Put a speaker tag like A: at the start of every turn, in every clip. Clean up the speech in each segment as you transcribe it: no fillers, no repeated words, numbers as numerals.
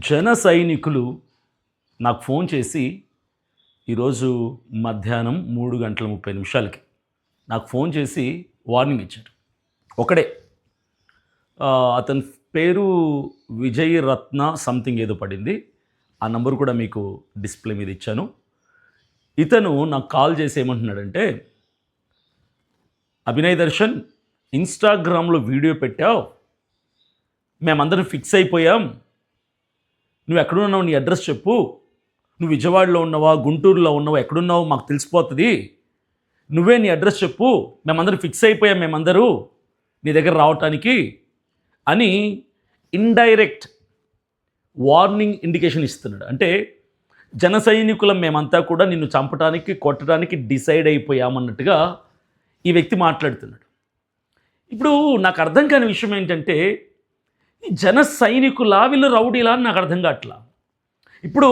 A: జన సైనికులు నాకు ఫోన్ చేసి ఈరోజు మధ్యాహ్నం 3:30 నాకు ఫోన్ చేసి వార్నింగ్ ఇచ్చారు. ఒకడే అతని పేరు విజయ్ రత్న సంథింగ్ ఏదో పడింది. ఆ నంబర్ కూడా మీకు డిస్ప్లే మీద ఇచ్చాను. ఇతను నాకు కాల్ చేసి ఏమంటున్నాడంటే, అభినయ్ దర్శన్ ఇన్స్టాగ్రామ్లో వీడియో పెట్టావు, మేమందరం ఫిక్స్ అయిపోయాం, నువ్వు ఎక్కడున్నావు, నీ అడ్రస్ చెప్పు, నువ్వు విజయవాడలో ఉన్నావా, గుంటూరులో ఉన్నావా, ఎక్కడున్నావు మాకు తెలిసిపోతుంది, నువ్వే నీ అడ్రస్ చెప్పు, మేమందరం ఫిక్స్ అయిపోయాం, మేమందరూ నీ దగ్గర రావటానికి అని ఇండైరెక్ట్ వార్నింగ్ ఇండికేషన్ ఇస్తున్నాడు. అంటే జన సైనికులం మేమంతా కూడా నిన్ను చంపడానికి కొట్టడానికి డిసైడ్ అయిపోయామన్నట్టుగా ఈ వ్యక్తి మాట్లాడుతున్నాడు. ఇప్పుడు నాకు అర్థం కాని విషయం ఏంటంటే, ఈ జన సైనికులా వీళ్ళు రౌడీలా అని నాకు అర్థం కావట్లా. ఇప్పుడు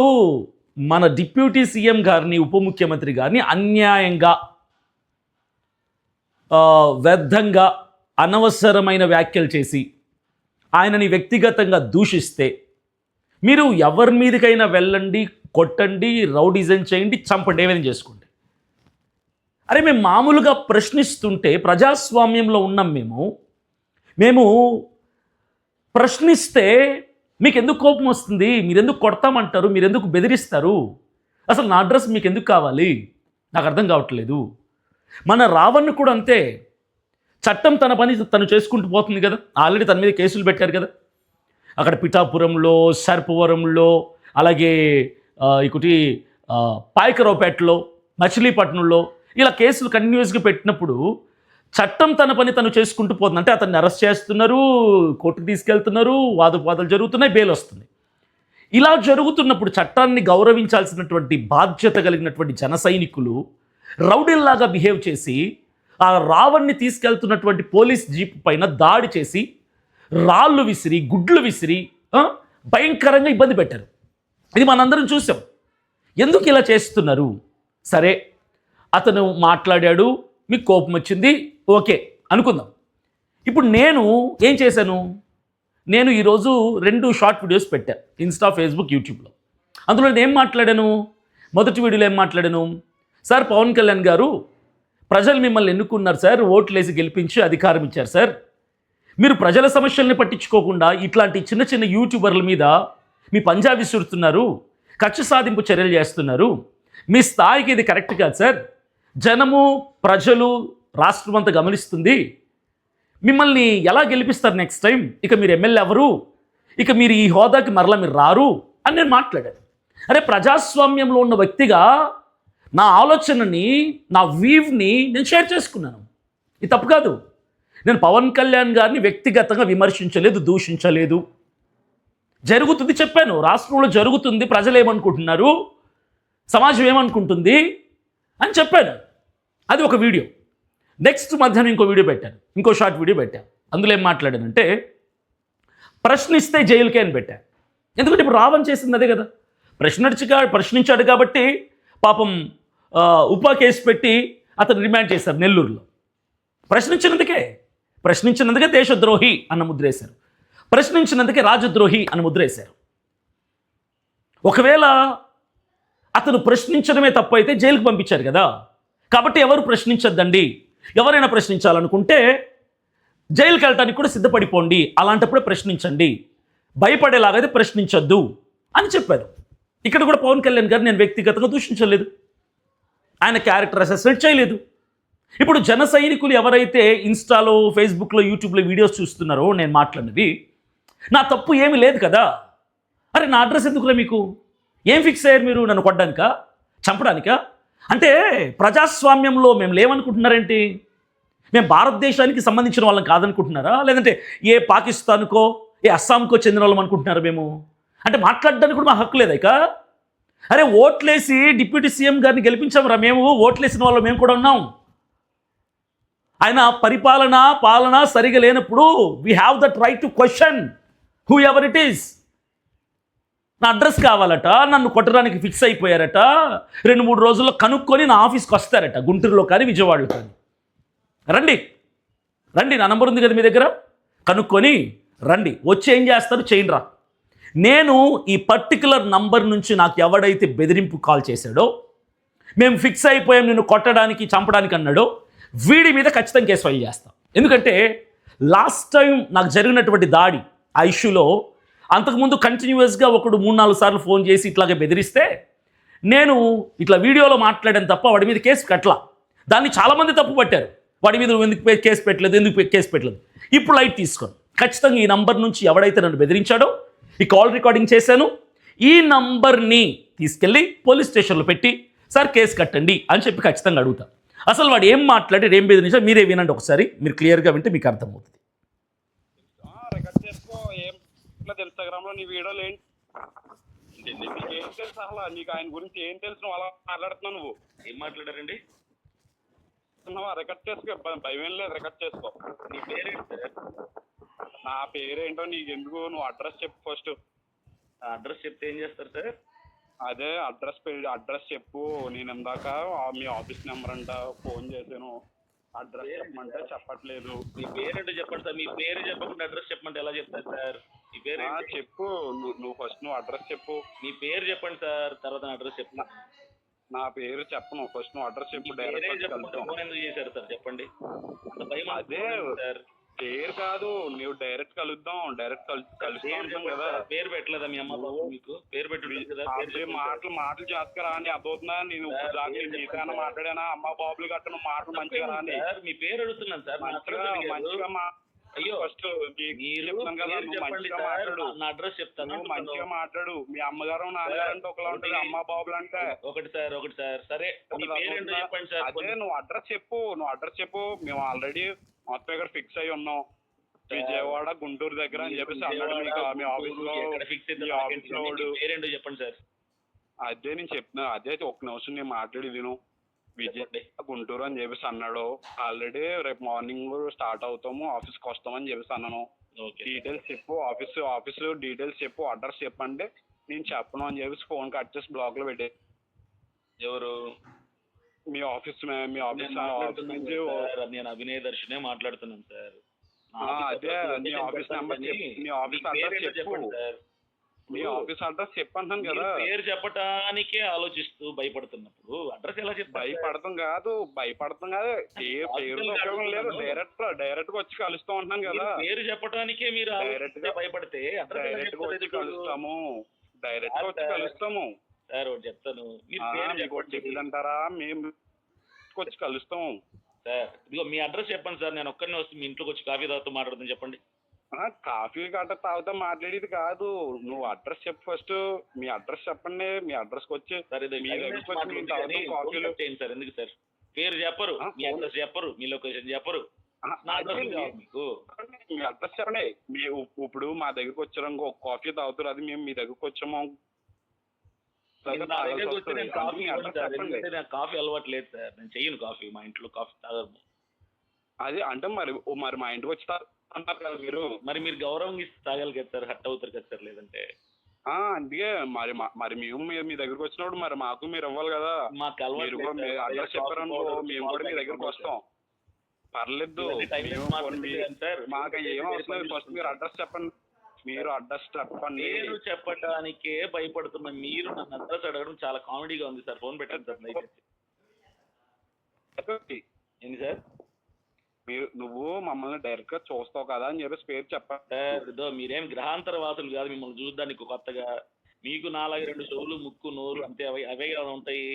A: మన డిప్యూటీ సీఎం గారిని, ఉప ముఖ్యమంత్రి గారిని అన్యాయంగా, వ్యర్థంగా, అనవసరమైన వ్యాఖ్యలు చేసి ఆయనని వ్యక్తిగతంగా దూషిస్తే మీరు ఎవరి మీదకైనా వెళ్ళండి, కొట్టండి, రౌడిజం చేయండి, చంపండి, ఏమైనా చేసుకోండి. అరే మేము మామూలుగా ప్రశ్నిస్తుంటే, ప్రజాస్వామ్యంలో ఉన్నాం మేము ప్రశ్నిస్తే మీకు ఎందుకు కోపం వస్తుంది, మీరు ఎందుకు కొడతామంటారు, మీరు ఎందుకు బెదిరిస్తారు, అసలు నా అడ్రస్ మీకు ఎందుకు కావాలి, నాకు అర్థం కావట్లేదు. మన రావణ్ కూడా అంతే, చట్టం తన పని తను చేసుకుంటూ పోతుంది కదా. ఆల్రెడీ తన మీద కేసులు పెట్టారు కదా, అక్కడ పిఠాపురంలో, సర్పవరంలో, అలాగే ఇంకోటి పాయకరావుపేటలో, మచిలీపట్నంలో ఇలా కేసులు కంటిన్యూస్గా పెట్టినప్పుడు చట్టం తన పని తను చేసుకుంటూ పోతుంది. అంటే అతన్ని అరెస్ట్ చేస్తున్నారు, కోర్టుకు తీసుకెళ్తున్నారు, వాదోపాదాలు జరుగుతున్నాయి, బెయిల్ వస్తుంది. ఇలా జరుగుతున్నప్పుడు చట్టాన్ని గౌరవించాల్సినటువంటి బాధ్యత కలిగినటువంటి జన సైనికులు రౌడీల్లాగా బిహేవ్ చేసి ఆ రావణ్ణి తీసుకెళ్తున్నటువంటి పోలీస్ జీప్ పైన దాడి చేసి రాళ్ళు విసిరి, గుడ్లు విసిరి భయంకరంగా ఇబ్బంది పెట్టారు. ఇది మనందరం చూసాం. ఎందుకు ఇలా చేస్తున్నారు? సరే, అతను మాట్లాడాడు, మీకు కోపం వచ్చింది, ఓకే అనుకుందాం. ఇప్పుడు నేను ఏం చేశాను? నేను ఈరోజు 2 షార్ట్ వీడియోస్ పెట్టాను ఇన్స్టా, ఫేస్బుక్, యూట్యూబ్లో. అందులో నేను ఏం మాట్లాడాను? మొదటి వీడియోలో ఏం మాట్లాడాను? సార్, పవన్ కళ్యాణ్ గారు ప్రజలు మిమ్మల్ని ఎన్నుకున్నారు సార్, ఓట్లేసి గెలిపించి అధికారం ఇచ్చారు సార్, మీరు ప్రజల సమస్యల్ని పట్టించుకోకుండా ఇట్లాంటి చిన్న చిన్న యూట్యూబర్ల మీద మీ పంజా విసురుతున్నారు, కక్ష సాధింపు చర్యలు చేస్తున్నారు, మీ స్థాయికి ఇది కరెక్ట్ కాదు సార్, జనము, ప్రజలు, రాష్ట్రం అంతా గమనిస్తుంది, మిమ్మల్ని ఎలా గెలిపిస్తారు నెక్స్ట్ టైం, ఇక మీరు ఎమ్మెల్యే ఎవరు, ఇక మీరు ఈ హోదాకి మరలా మీరు రారు అని నేను మాట్లాడాను. అరే, ప్రజాస్వామ్యంలో ఉన్న వ్యక్తిగా నా ఆలోచనని, నా వ్యూని నేను షేర్ చేసుకున్నాను. ఇది తప్పు కాదు. నేను పవన్ కళ్యాణ్ గారిని వ్యక్తిగతంగా విమర్శించలేదు, దూషించలేదు. జరుగుతుంది చెప్పాను, రాష్ట్రంలో జరుగుతుంది, ప్రజలు ఏమనుకుంటున్నారు, సమాజం ఏమనుకుంటుంది అని చెప్పాను. అది ఒక వీడియో. నెక్స్ట్ మధ్యాహ్నం ఇంకో వీడియో పెట్టాను, ఇంకో షార్ట్ వీడియో పెట్టాను. అందులో ఏం మాట్లాడానంటే, ప్రశ్నిస్తే జైలుకే అని పెట్టాను. ఎందుకంటే ఇప్పుడు రావణ్ చేసింది అదే కదా. ప్రశ్నించాడు కాబట్టి పాపం ఉపా కేసు పెట్టి అతను రిమాండ్ చేశారు నెల్లూరులో. ప్రశ్నించినందుకే దేశద్రోహి అన్న ముద్ర వేశారు, ప్రశ్నించినందుకే రాజద్రోహి అన్న ముద్ర వేశారు. ఒకవేళ అతను ప్రశ్నించడమే తప్పు అయితే జైలుకు పంపించారు కదా. కాబట్టి ఎవరు ప్రశ్నించద్దండి, ఎవరైనా ప్రశ్నించాలనుకుంటే జైలుకి వెళ్ళటానికి కూడా సిద్ధపడిపోండి, అలాంటప్పుడే ప్రశ్నించండి, భయపడేలాగైతే ప్రశ్నించొద్దు అని చెప్పారు. ఇక్కడ కూడా పవన్ కళ్యాణ్ గారు నేను వ్యక్తిగతంగా దూషించలేదు, ఆయన క్యారెక్టర్ అసెస్మెంట్ చేయలేదు. ఇప్పుడు జన సైనికులు ఎవరైతే ఇన్స్టాలో, ఫేస్బుక్లో, యూట్యూబ్లో వీడియోస్ చూస్తున్నారో నేను మాట్లాడినవి, నా తప్పు ఏమీ లేదు కదా. అరే, నా అడ్రస్ ఎందుకులే మీకు? ఏం ఫిక్స్ అయ్యారు మీరు? నన్ను కొట్టడానికా, చంపడానికా? అంటే ప్రజాస్వామ్యంలో మేము లేవనుకుంటున్నారేంటి? మేము భారతదేశానికి సంబంధించిన వాళ్ళని కాదనుకుంటున్నారా? లేదంటే ఏ పాకిస్తాన్కో, ఏ అస్సాంకో చెందిన వాళ్ళం అనుకుంటున్నారా మేము? అంటే మాట్లాడడానికి కూడా మా హక్కు లేదా ఇక? అరే, ఓట్లేసి డిప్యూటీ సీఎం గారిని గెలిపించామరా మేము, ఓట్లేసిన వాళ్ళు మేము కూడా ఉన్నాం. ఆయన పాలన సరిగా లేనప్పుడు we have that right to question who ever it is. నా అడ్రస్ కావాలట, నన్ను కొట్టడానికి ఫిక్స్ అయిపోయారట, 2-3 రోజుల్లో కనుక్కొని నా ఆఫీస్కి వస్తారట, గుంటూరులో కానీ విజయవాడలో కానీ. రండి, నా నంబర్ ఉంది కదా మీ దగ్గర, కనుక్కొని రండి, వచ్చి ఏం చేస్తారు చేయండి రా. నేను ఈ పర్టికులర్ నంబర్ నుంచి నాకు ఎవడైతే బెదిరింపు కాల్ చేశాడో, మేము ఫిక్స్ అయిపోయాం నిన్ను కొట్టడానికి చంపడానికి అన్నాడో, వీడి మీద ఖచ్చితంగా కేసు ఫైల్ చేస్తాం. ఎందుకంటే లాస్ట్ టైం నాకు జరిగినటువంటి దాడి ఆ ఇష్యూలో అంతకుముందు కంటిన్యూస్గా ఒకడు 3-4 సార్లు ఫోన్ చేసి ఇట్లాగే బెదిరిస్తే నేను ఇట్లా వీడియోలో మాట్లాడాను తప్ప వాడి మీద కేసు కట్టలా. దాన్ని చాలామంది తప్పు పట్టారు. వాడి మీద నువ్వు ఎందుకు కేసు పెట్టలేదు, ఎందుకు కేసు పెట్టలేదు. ఇప్పుడు లైట్ తీసుకోండి. ఖచ్చితంగా ఈ నంబర్ నుంచి ఎవడైతే నన్ను బెదిరించాడో ఈ కాల్ రికార్డింగ్ చేశాను, ఈ నంబర్ని తీసుకెళ్ళి పోలీస్ స్టేషన్లో పెట్టి సార్ కేసు కట్టండి అని చెప్పి ఖచ్చితంగా అడుగుతాను. అసలు వాడు ఏం మాట్లాడి ఏం బెదిరించాడు మీరే వినండి ఒకసారి. మీరు క్లియర్గా వింటే మీకు అర్థమవుతుంది.
B: రికార్డ్ చేసుకో. ఏం ఇన్స్టాగ్రామ్ లో నీ వీడియోలు ఏంటి? నీకు ఏం తెలుసు అసలు? నీకు ఆయన గురించి ఏం తెలుసు? నువ్వు అలా మాట్లాడుతున్నావు. నువ్వు
A: ఏం మాట్లాడారండి?
B: రికార్డ్ చేసుకో. భయం ఏం లేదు, రికార్డ్ చేసుకో.
A: నీ పేరేంటి?
B: నా పేరేంటో నీకు ఎందుకు? నువ్వు అడ్రస్ చెప్పు ఫస్ట్.
A: అడ్రస్ చెప్తే ఏం చేస్తారు సార్?
B: అదే అడ్రస్ చెప్పు. నేను ఇందాక మీ ఆఫీస్ నెంబర్ అంట ఫోన్ చేశాను, అడ్రస్ చెప్పమంటే చెప్పట్లేదు.
A: మీ పేరేంటో చెప్పండి సార్. మీ పేరు చెప్పకుండా అడ్రస్ చెప్పమంటే ఎలా చెప్తారు సార్? మీ పేరు
B: చెప్పు. నువ్వు ఫస్ట్ నువ్వు అడ్రస్ చెప్పు.
A: మీ పేరు చెప్పండి సార్, తర్వాత అడ్రస్ చెప్పు.
B: నా పేరు చెప్పను, ఫస్ట్ నువ్వు అడ్రస్ చెప్పు. డైరెక్ట్
A: ఫోన్ ఎందుకు చేశారు సార్ చెప్పండి?
B: అదే సార్ పేరు కాదు, నువ్వు డైరెక్ట్ కలుద్దాం. డైరెక్ట్ కలుస్తాం కదా.
A: పేరు పెట్టలేదా మీ అమ్మ బాబు మీకు? పేరు పెట్టి
B: మాటలు జాగ్రత్తగా రాని. అదవుతుందా? నేను నీకైనా మాట్లాడానా? అమ్మ బాబులు కట్టను మాటలు మంచిగా రాని.
A: మీ పేరు అడుగుతున్నాను సార్.
B: మంచిగా
A: అయ్యో
B: ఫస్ట్ చెప్తాను కదా, నువ్వు మంచిగా మాట్లాడు.
A: నా అడ్రస్ చెప్తాను,
B: నువ్వు మంచిగా మాట్లాడు. మీ అమ్మగారు నాన్నగారు అంటే ఒకలా ఉంటుంది, అమ్మ బాబులు అంటే
A: ఒకటి సార్. సరే చెప్పండి సార్.
B: అదే నువ్వు అడ్రస్ చెప్పు. మేము ఆల్రెడీ మొత్తం ఇక్కడ ఫిక్స్ అయ్యి ఉన్నాం, విజయవాడ గుంటూరు దగ్గర అని చెప్పేసి అన్నాడు. మీ ఆఫీస్ లో
A: చెప్పండి సార్.
B: అదే నేను చెప్తున్నా. అదే ఒక్క నిమిషం నేను మాట్లాడి విను. విజయ్ గుంటూరు అని చెప్పేసి అన్నాడు. ఆల్రెడీ రేపు మార్నింగ్ స్టార్ట్ అవుతాము, ఆఫీస్కి వస్తామని చెప్పేసి అన్నాను. డీటెయిల్స్ చెప్పు, ఆఫీస్ డీటెయిల్స్ చెప్పు, అడ్రస్ చెప్పండి. నేను చెప్పను అని చెప్పేసి ఫోన్ కట్ చేసి బ్లాక్ లో పెట్టే.
A: ఎవరు?
B: మీ ఆఫీస్ నుంచి.
A: నేను అభినయ దర్శనే మాట్లాడుతున్నాను సార్.
B: అదే మీ ఆఫీస్ నెంబర్ మీ ఆఫీస్ అడ్రస్ చెప్పు. మీ ఆఫీస్ అడ్రస్ చెప్పంటాను కదా.
A: పేరు చెప్పటానికే ఆలోచిస్తూ భయపడుతున్నప్పుడు అడ్రస్ ఎలా చెప్పి?
B: భయపడతాం కాదు. పేరు ఉపయోగం లేదు. డైరెక్ట్ గా వచ్చి కలుస్తాం అంటున్నాను కదా.
A: పేరు చెప్పడానికే మీరు
B: డైరెక్ట్ గా
A: భయపడితే
B: డైరెక్ట్ గా వచ్చి కలుస్తాము.
A: సార్ ఒకటి చెప్తాను,
B: చెప్పిదంటారా? మేము వచ్చి కలుస్తాము
A: సార్. ఇదిగో మీ అడ్రస్ చెప్పండి సార్, నేను ఒక్కరిని వస్తే మీ ఇంట్లోకి వచ్చి కాఫీ తాగుతూ మాట్లాడుతాను. చెప్పండి.
B: కాఫీ గట్ట తాగుతా మాట్లాడేది కాదు. నువ్వు అడ్రస్ చెప్పు ఫస్ట్. మీ అడ్రస్ చెప్పండి. మీ అడ్రస్ వచ్చి
A: కాఫీలో చేయండి సార్. ఎందుకు సార్ పేరు చెప్పరు, మీ అడ్రస్ చెప్పరు, మీ లొకేషన్ చెప్పరు.
B: మీకు మీ అడ్రస్ చెప్పండి. ఇప్పుడు మా దగ్గరకు వచ్చారు ఇంకో కాఫీ తాగుతారు, అది మేము మీ దగ్గరకు వచ్చాము.
A: నాకు కాఫీ అలవాటు లేదు సార్, నేను చెయ్యను కాఫీ. మా ఇంట్లో కాఫీ తాగము.
B: అది అంటే మరి మా ఇంటికి వచ్చి అంటారు కదా మీరు.
A: మరి మీరు గౌరవం ఇస్తే తాగాలి కదా సార్, హట్ అవుతారు కదా సార్. లేదంటే
B: అందుకే మరి మేము మీ దగ్గరకు వచ్చినప్పుడు మరి మాకు మీరు ఇవ్వాలి కదా.
A: మాకు
B: అడ్రస్ చెప్పారనుకో మేము కూడా మీ దగ్గరకు వస్తాం. పర్లేదు, మాకు ఏం అవసరం లేదు. ఫస్ట్ మీరు అడ్రస్ చెప్పండి.
A: పేరు చెప్పడానికే భయపడుతున్న మీరు నన్ను అడ్రస్ అడగడం చాలా కామెడీగా ఉంది సార్. ఫోన్ పెట్టండి సార్. ఏంటి సార్?
B: నువ్వు మమ్మల్ని డైరెక్ట్ గా చూస్తావు కదా అని చెప్పేసి పేరు చెప్పారు.
A: మీరేం గ్రహాంతర వాసులు కాదు, మిమ్మల్ని చూడడానికి కొత్తగా. మీకు 4-2 చెవులు, ముక్కు, నోరు అంతే. అవే కదా ఉంటాయి.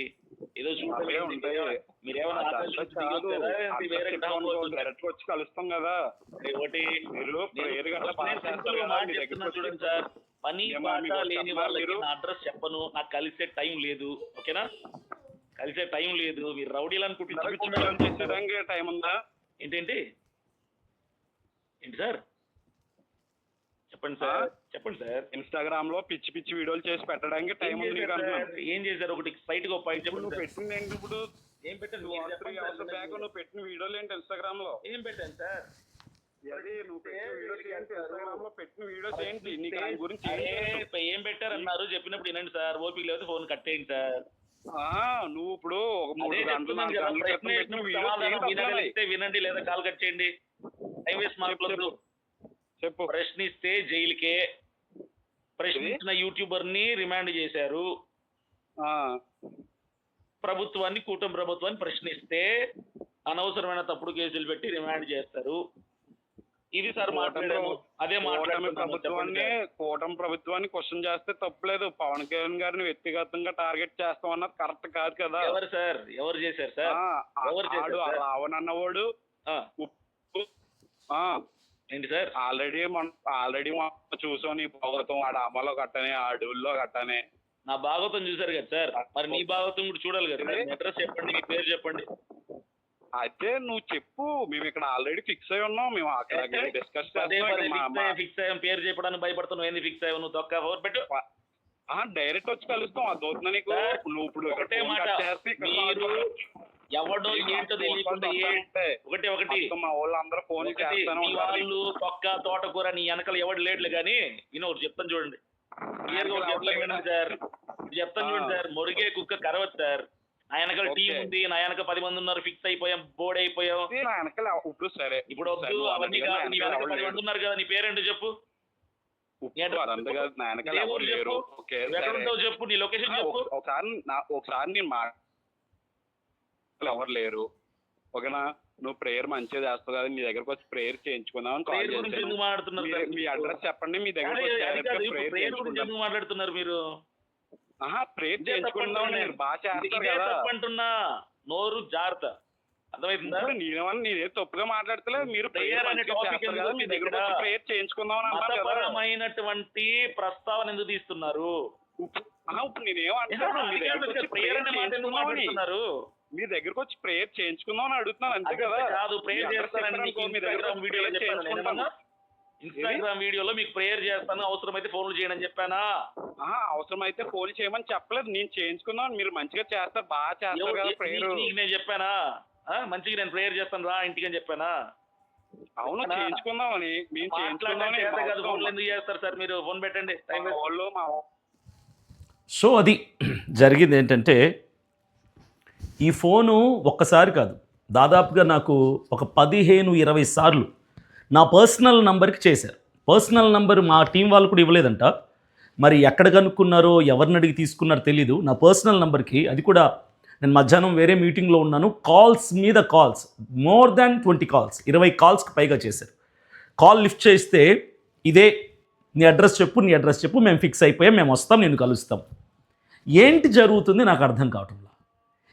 A: ఏదో చూడాలి
B: డైరెక్ట్ వచ్చి కలుస్తాం కదా.
A: ఒకటి చూడండి సార్, పని లేని వాళ్ళకి నా అడ్రస్ చెప్పను. నాకు కలిసే టైం లేదు. ఓకేనా? కలిసే టైం లేదు. మీరు రౌడీలను
B: కుట్టించడానికి టైం ఉందా?
A: ఏంటి సార్? చెప్పండి సార్.
B: ఇన్స్టాగ్రామ్ లో పిచ్చి వీడియోలు చేసి పెట్టడానికి టైం ఉంది.
A: ఏం చేశారు? ఒకటి సైట్ గా పాయింట్ చెప్పండి.
B: నువ్వు పెట్టింది ఏంటి ఇప్పుడు?
A: ఏం పెట్టాను?
B: నువ్వు పెట్టిన వీడియోలు ఏంటి ఇన్స్టాగ్రామ్ లో?
A: ఏం పెట్టాను సార్?
B: నువ్వు ఇన్స్టాగ్రామ్ లో పెట్టిన వీడియోస్ ఏంటి? నీకు దాని గురించి
A: ఏం పెట్టారన్నారు? చెప్పినప్పుడు వినండి సార్. ఓపిక లేదు, ఫోన్ కట్టేయండి సార్.
B: నువ్వు ఇప్పుడు 3 గంటలు
A: వినండి, లేదా కాల్ కట్ చేయండి. టైం వేస్ట్ మాట్లాడదు.
B: చెప్పు.
A: ప్రశ్నిస్తే జైలుకే, ప్రశ్నించిన యూట్యూబర్ని రిమాండ్ చేశారు.
B: ఆ,
A: కూటమి ప్రభుత్వాన్ని ప్రశ్నిస్తే అనవసరమైన తప్పుడు కేసులు పెట్టి రిమాండ్ చేస్తారు. ఇది సార్ మాట్లాడాను. అదే
B: కూటమి ప్రభుత్వాన్ని క్వశ్చన్ చేస్తే తప్పులేదు. పవన్ కళ్యాణ్ గారిని వ్యక్తిగతంగా టార్గెట్ చేస్తాం అన్నది కరెక్ట్ కాదు కదా.
A: ఎవరు సార్? ఎవరు చేశారు సార్?
B: రావణ్ అన్నవాడు
A: ఏంటి సార్?
B: ఆల్రెడీ చూసాం నీ భాగవతం. ఆడ అమ్మలో కట్టనే, ఆ అడవుల్లో కట్టనే.
A: నా భాగవతం చూసారు కదా సార్, మరి నీ భాగవతం కూడా చూడాలి కదా. అడ్రస్ చెప్పండి, మీ పేరు చెప్పండి.
B: అయితే నువ్వు చెప్పు, మేము ఇక్కడ ఆల్రెడీ ఫిక్స్ అయి ఉన్నాం. మేము అక్కడ డిస్కస్
A: ఫిక్స్ అయ్యాం. పేరు చెప్పడానికి భయపడుతున్నావు. ఏంది ఫిక్స్ అయ్యావు? నువ్వు తొక్క ఫోర్ పెట్టు.
B: డైరెక్ట్ వచ్చి కలుస్తాం. అది అవుతున్నా నీకు. నువ్వు ఇప్పుడు
A: ఒకటే మాట, మీరు ఎవడో ఏంటో తెలియకుండా ఒకటి
B: మా వాళ్ళు అందరూ ఫోన్ చేస్తాను.
A: వాళ్ళు తొక్క తోటకూర నీ వెనకాల ఎవడు లేడులే కానీ ఒకటి చెప్తాను చూడండి. చెప్తాను చూడండి సార్. మొరిగే కుక్క కరవచ్చు సార్. నా వెనకాల టీం ఉంది, నా వెనక 10 మంది ఉన్నారు. ఫిక్స్ అయిపోయాం, బోర్డ్ అయిపోయాం.
B: ఇప్పుడు సరే,
A: ఇప్పుడు వద్దు అవన్నీ కాదు. నీ వెనక 10 మంది ఉన్నారు కదా. నీ పేరేంటో చెప్పు. చెప్పు, నీ లొకేషన్ చెప్పు.
B: ఒకసారి నేను ఎవరు లేరు, ఓకేనా? నువ్వు ప్రేయర్ మంచిగా చేస్తావు కదా, నీ దగ్గరకు వచ్చి ప్రేయర్ చేయించుకుందాం. మీ అడ్రస్ చెప్పండి. మీ దగ్గర
A: మాట్లాడుతున్నారు మీరు.
B: ప్రేయర్ చేయించుకుందాం. నేను బాగా చేస్తాను కదా
A: అంటున్నా. నోరు జాగ్రత్త, అర్థమవుతుందా?
B: నేనే తప్పుగా మాట్లాడతలేదు. మీరు ప్రేయర్ చేయించుకుందాం.
A: మతపరమైనటువంటి ప్రస్తావన ఎందుకు తీస్తున్నారు?
B: ఇప్పుడు నేనేమంటున్నారు, మీ దగ్గరకు వచ్చి ప్రేయర్ చేయించుకుందాం అని అడుగుతున్నాను, అంతే కదా.
A: కాదు, ప్రేయర్ చేస్తానని ఇన్స్టాగ్రామ్ వీడియోలో మీకు ప్రేయర్ చేస్తాను, అవసరమైతే ఫోన్లు చేయమని చెప్పానా?
B: అవసరమైతే ఫోన్ చేయమని చెప్పలేదు. నేను చేయించుకుందాం. మీరు మంచిగా చేస్తారు, బాగా చేస్తారు కదా ప్రేయర్.
A: నేను చెప్పానా మంచిగా నేను ప్రేయర్ చేస్తాను రా ఇంటికి అని చెప్పానా?
B: అవును, చేయించుకుందాం అని. మేము చేయించుకుందాం.
A: ఫోన్లు ఎందుకు చేస్తారు సార్? మీరు ఫోన్ పెట్టండి.
C: సో అది జరిగింది ఏంటంటే, ఈ ఫోను ఒక్కసారి కాదు, దాదాపుగా నాకు ఒక 15-20 సార్లు నా పర్సనల్ నంబర్కి చేశారు. పర్సనల్ నంబర్ మా టీం వాళ్ళు కూడా ఇవ్వలేదంట. మరి ఎక్కడ కనుక్కున్నారో, ఎవరిని అడిగి తీసుకున్నారో తెలీదు. నా పర్సనల్ నంబర్కి, అది కూడా నేను మధ్యాహ్నం వేరే మీటింగ్లో ఉన్నాను, కాల్స్ మీద కాల్స్, మోర్ దాన్ 20 కాల్స్, 20 కాల్స్కి పైగా చేశారు. కాల్ లిఫ్ట్ చేస్తే ఇదే, నీ అడ్రస్ చెప్పు, నీ అడ్రస్ చెప్పు, మేము ఫిక్స్ అయిపోయాం, మేము వస్తాం, నేను కలుస్తాం. ఏంటి జరుగుతుంది నాకు అర్థం కావట్లేదు.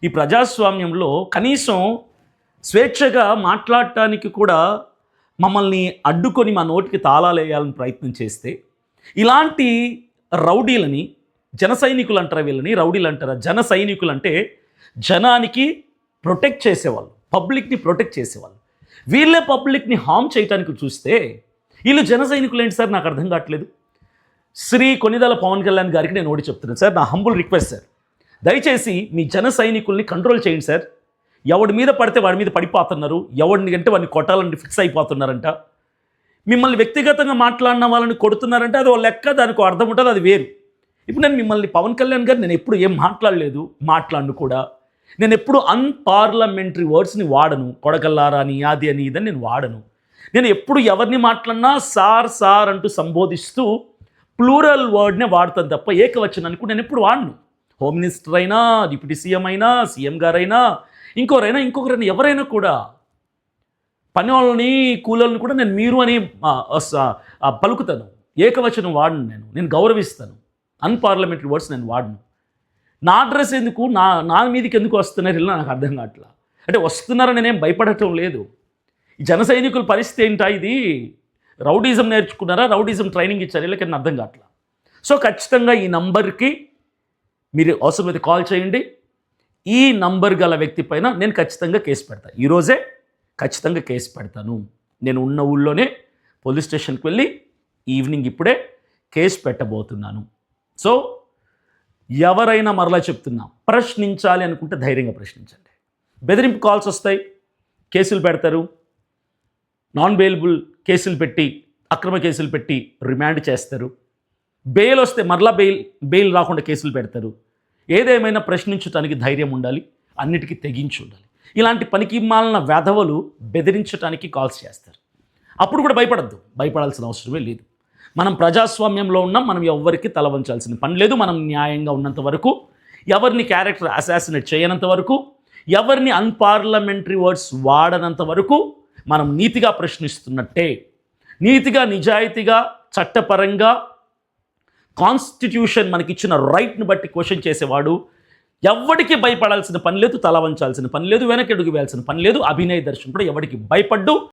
C: ఈ ప్రజాస్వామ్యంలో కనీసం స్వేచ్ఛగా మాట్లాడటానికి కూడా మమ్మల్ని అడ్డుకొని మా నోటికి తాళాలు వేయాలని ప్రయత్నం చేస్తే, ఇలాంటి రౌడీలని, జన సైనికులు అంటారా వీళ్ళని, రౌడీలు అంటారా? జన సైనికులు అంటే జనానికి ప్రొటెక్ట్ చేసేవాళ్ళు, పబ్లిక్ని ప్రొటెక్ట్ చేసేవాళ్ళు. వీళ్ళే పబ్లిక్ని హార్మ్ చేయడానికి చూస్తే వీళ్ళు జన సైనికులు ఏంటి సార్? నాకు అర్థం కావట్లేదు. శ్రీ కొనిదెల పవన్ కళ్యాణ్ గారికి నేను ఒకటి చెప్తున్నాను సార్, నా హంబుల్ రిక్వెస్ట్ సార్, దయచేసి మీ జన సైనికుల్ని కంట్రోల్ చేయండి సార్. ఎవడి మీద పడితే వాడి మీద పడిపోతున్నారు, ఎవడిని అంటే వాడిని కొట్టాలని ఫిక్స్ అయిపోతున్నారంట. మిమ్మల్ని వ్యక్తిగతంగా మాట్లాడిన వాళ్ళని కొడుతున్నారంటే అది ఒక లెక్క, దానికి అర్థం ఉంటుంది, అది వేరు. ఇప్పుడు నేను మిమ్మల్ని పవన్ కళ్యాణ్ గారు నేను ఎప్పుడు ఏం మాట్లాడలేదు, మాట్లాడను కూడా. నేను ఎప్పుడు అన్పార్లమెంటరీ వర్డ్స్ని వాడను, కొడకల్లారా అని, అది అని, ఇదని నేను వాడను. నేను ఎప్పుడు ఎవరిని మాట్లాడినా సార్ సార్ అంటూ సంబోధిస్తూ ప్లూరల్ వర్డ్నే వాడతాను తప్ప ఏకవచనాన్ని కూడా నేను ఎప్పుడు వాడను. హోమ్ మినిస్టర్ అయినా, డిప్యూటీ సీఎం అయినా, సీఎం గారైనా, ఇంకొకరైనా ఎవరైనా కూడా, పని వాళ్ళని కూలర్ని కూడా నేను మీరు అని పలుకుతాను. ఏకవచనం వాడను. నేను గౌరవిస్తాను. అన్పార్లమెంటరీ వర్డ్స్ నేను వాడను. నా అడ్రస్ ఎందుకు, నా మీదకి ఎందుకు వస్తున్నారు ఇలా నాకు అర్థం కావట్లా. అంటే వస్తున్నారని నేనేం భయపడటం లేదు. ఈ జన సైనికుల పరిస్థితి ఏంటా? ఇది రౌడీజం నేర్చుకున్నారా, రౌడీజం ట్రైనింగ్ ఇచ్చారు వీళ్ళకి అర్థం కావట్లా. సో ఖచ్చితంగా ఈ నంబర్కి మీరు అవసరమైతే కాల్ చేయండి. ఈ నంబర్ గల వ్యక్తి పైన నేను ఖచ్చితంగా కేసు పెడతాను. ఈరోజే ఖచ్చితంగా కేసు పెడతాను. నేను ఉన్న ఊళ్ళోనే పోలీస్ స్టేషన్కి వెళ్ళి ఈవినింగ్ ఇప్పుడే కేసు పెట్టబోతున్నాను. సో ఎవరైనా మరలా చెప్తున్నా, ప్రశ్నించాలి అనుకుంటే ధైర్యంగా ప్రశ్నించండి. బెదిరింపు కాల్స్ వస్తాయి, కేసులు పెడతారు, నాన్ బెయిలబుల్ కేసులు పెట్టి, అక్రమ కేసులు పెట్టి రిమాండ్ చేస్తారు. బెయిల్ వస్తే మరలా బెయిల్ రాకుండా కేసులు పెడతారు. ఏదేమైనా ప్రశ్నించడానికి ధైర్యం ఉండాలి, అన్నిటికీ తెగించి ఉండాలి. ఇలాంటి పనికి మాలిన వెధవలు బెదిరించడానికి కాల్స్ చేస్తారు. అప్పుడు కూడా భయపడద్దు, భయపడాల్సిన అవసరమే లేదు.
A: మనం ప్రజాస్వామ్యంలో ఉన్నాం, మనం ఎవరికి తల వంచాల్సిన పని లేదు. మనం న్యాయంగా ఉన్నంత వరకు, ఎవరిని క్యారెక్టర్ అసాసినేట్ చేయనంత వరకు, ఎవరిని అన్పార్లమెంటరీ వర్డ్స్ వాడనంత వరకు మనం నీతిగా ప్రశ్నిస్తున్నట్టే. నీతిగా, నిజాయితీగా, చట్టపరంగా కాన్స్టిట్యూషన్ మనకిచ్చిన రైట్ని బట్టి క్వశ్చన్ చేసేవాడు ఎవరికి భయపడాల్సిన పని లేదు, తల వంచాల్సిన పని లేదు, వెనకడుగు వేయాల్సిన పని లేదు. అభినయ్ దర్శన్ కూడా ఎవరికి భయపడ్డు